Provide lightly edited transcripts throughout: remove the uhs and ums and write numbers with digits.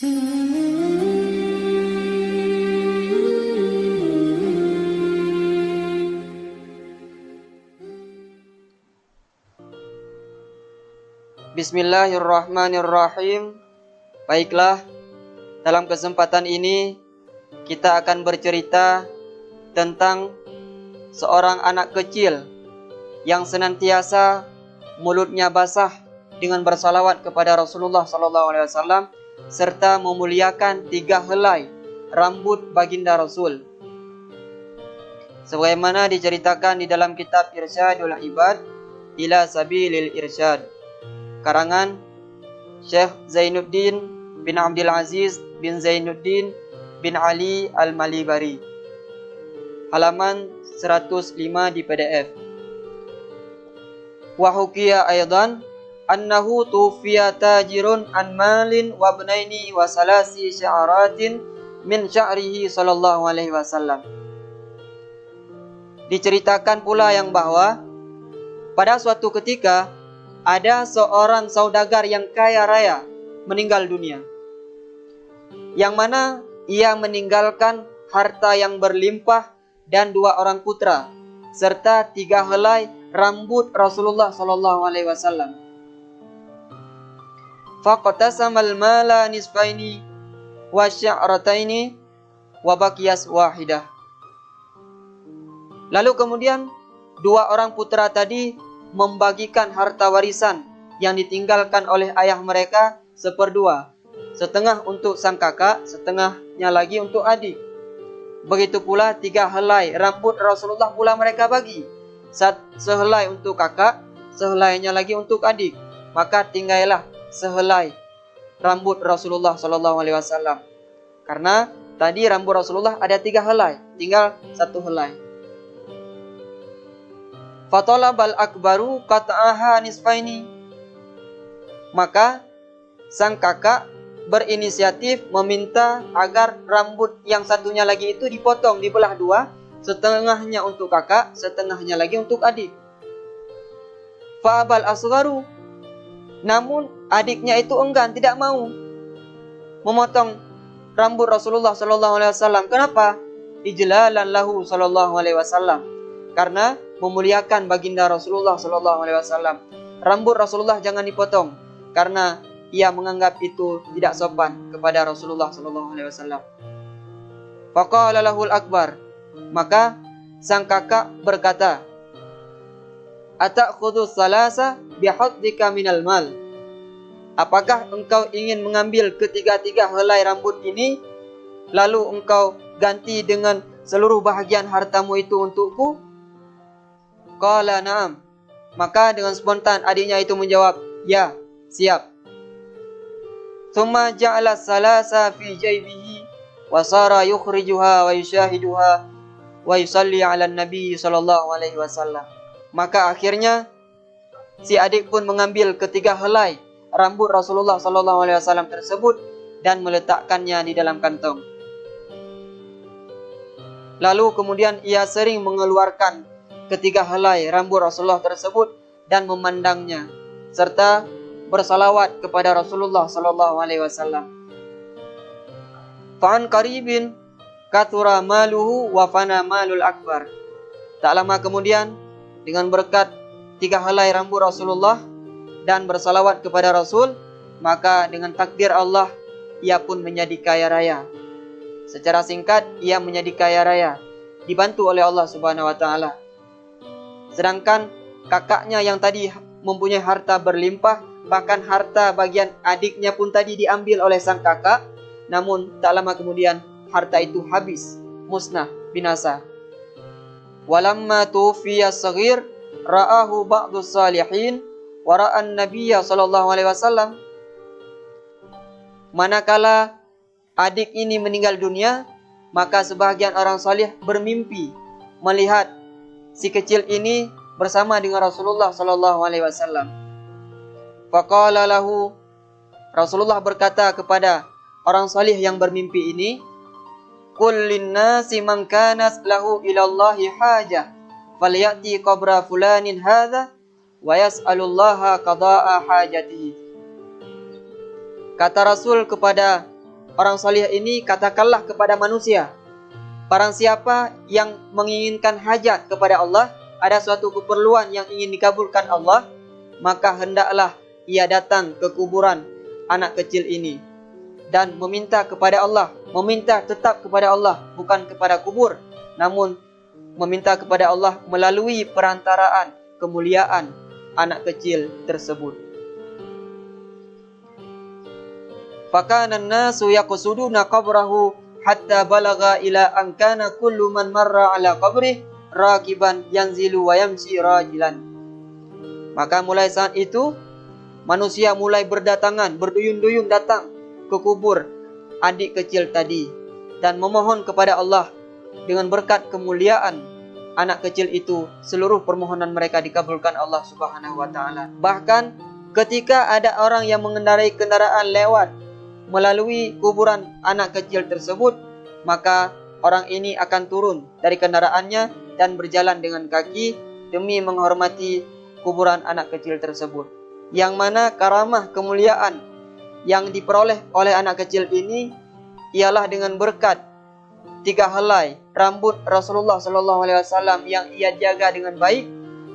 Bismillahirrahmanirrahim. Baiklah, dalam kesempatan ini kita akan bercerita tentang seorang anak kecil yang senantiasa mulutnya basah dengan bersalawat kepada Rasulullah SAW serta memuliakan 3 helai rambut baginda Rasul. Sebagaimana diceritakan di dalam kitab Irsyadul Ibad ila Sabilil Irsyad, karangan Syekh Zainuddin bin Abdul Aziz bin Zainuddin bin Ali Al-Malibari, halaman 105 di PDF. Wa hukiya aidan annahu tufiya tajirun an malin wa ibnaini wa salasi sya'aratin min sya'rihi sallallahu alaihi wasallam. Diceritakan pula yang bahwa pada suatu ketika ada seorang saudagar yang kaya raya meninggal dunia, yang mana ia meninggalkan harta yang berlimpah dan 2 orang putra serta 3 helai rambut Rasulullah sallallahu alaihi wasallam. Faqtasamal mala nisfaini wa sya'rataini wa baqiyas wahidah. Lalu kemudian 2 orang putra tadi membagikan harta warisan yang ditinggalkan oleh ayah mereka 1/2, setengah untuk sang kakak, setengahnya lagi untuk adik. Begitu pula 3 helai rambut Rasulullah pula mereka bagi, sehelai untuk kakak, sehelainya lagi untuk adik. Maka tinggallah sehelai rambut Rasulullah SAW. Karena tadi rambut Rasulullah ada 3 helai, tinggal 1 helai. Fatalabal akbaru qata'aha nisfaini. Maka sang kakak berinisiatif meminta agar rambut yang satunya lagi itu dipotong, dibelah 2, setengahnya untuk kakak, setengahnya lagi untuk adik. Fa'abal asgharu. Namun adiknya itu enggan, tidak mau memotong rambut Rasulullah SAW. Kenapa? Ijlalan lahu sallallahu alaihi wasallam. Karena memuliakan baginda Rasulullah SAW. Rambut Rasulullah jangan dipotong, karena ia menganggap itu tidak sopan kepada Rasulullah SAW. Faqala lahul akbar. Maka sang kakak berkata, Atakhudhu salasa bihaddika minal mal. Apakah engkau ingin mengambil ketiga-tiga helai rambut ini, lalu engkau ganti dengan seluruh bahagian hartamu itu untukku? Qala na'am. Maka dengan spontan adiknya itu menjawab, ya, siap. Thumma ja'ala salasa fi jaybihi wa sara yukhrijuha wa yushahiduha wa yusalli 'ala nabi sallallahu alaihi wasallam. Maka akhirnya si adik pun mengambil 3 helai rambut Rasulullah sallallahu alaihi wasallam tersebut dan meletakkannya di dalam kantong. Lalu kemudian ia sering mengeluarkan 3 helai rambut Rasulullah tersebut dan memandangnya serta bersalawat kepada Rasulullah sallallahu alaihi wasallam. Fa'an qaribin kathura maluhu wa fana malul akbar. Tak lama kemudian, dengan berkat 3 helai rambut Rasulullah dan bersalawat kepada Rasul, maka dengan takdir Allah ia pun menjadi kaya raya. Secara singkat, ia menjadi kaya raya, dibantu oleh Allah Subhanahu wa taala. Sedangkan kakaknya yang tadi mempunyai harta berlimpah, bahkan harta bagian adiknya pun tadi diambil oleh sang kakak, namun tak lama kemudian harta itu habis, musnah, binasa. Walamma tufiya as-saghir ra'ahu ba'dus salihin wa ra'an nabiyya sallallahu alaihi wasallam. Manakala adik ini meninggal dunia, maka sebahagian orang salih bermimpi melihat si kecil ini bersama dengan Rasulullah sallallahu alaihi wasallam. Faqala lahu, Rasulullah berkata kepada orang salih yang bermimpi ini, Qul linnasi man kanat lahu ilallahi hajah falyati qabra fulanin hadha wa yas'alullaha qada'a hajatihi. Kata Rasul kepada orang salih ini, katakanlah kepada manusia, barang siapa yang menginginkan hajat kepada Allah, ada suatu keperluan yang ingin dikabulkan Allah, maka hendaklah ia datang ke kuburan anak kecil ini dan meminta kepada Allah, meminta tetap kepada Allah, bukan kepada kubur, namun meminta kepada Allah melalui perantaraan kemuliaan anak kecil tersebut. Fakana an-nasu yaqsuduna qabrahu hatta balagha ila an kana kullu man marra ala qabrih rakiban yanzilu wa yamshi rajilan. Maka mulai saat itu manusia mulai berdatangan, berduyun-duyun datang ke kubur adik kecil tadi dan memohon kepada Allah. Dengan berkat kemuliaan anak kecil itu, seluruh permohonan mereka dikabulkan Allah Subhanahu wa taala. Bahkan ketika ada orang yang mengendarai kendaraan lewat melalui kuburan anak kecil tersebut, maka orang ini akan turun dari kendaraannya dan berjalan dengan kaki demi menghormati kuburan anak kecil tersebut. Yang mana karamah kemuliaan yang diperoleh oleh anak kecil ini ialah dengan berkat 3 helai rambut Rasulullah SAW yang ia jaga dengan baik,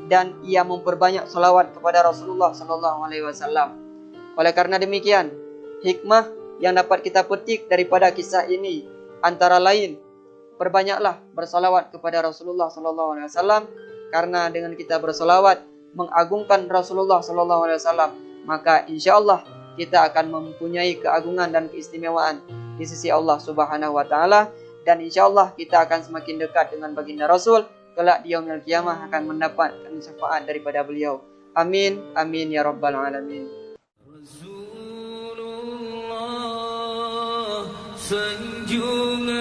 dan ia memperbanyak salawat kepada Rasulullah SAW. Oleh karena demikian, hikmah yang dapat kita petik daripada kisah ini antara lain, perbanyaklah bersalawat kepada Rasulullah SAW, karena dengan kita bersalawat mengagungkan Rasulullah SAW, maka insyaAllah kita akan mempunyai keagungan dan keistimewaan di sisi Allah Subhanahu wa taala, dan insyaallah kita akan semakin dekat dengan baginda Rasul. Kelak di yaumil qiyamah akan mendapatkan syafaat daripada beliau. Amin, amin ya rabbal alamin. Rasulullah, sanjungan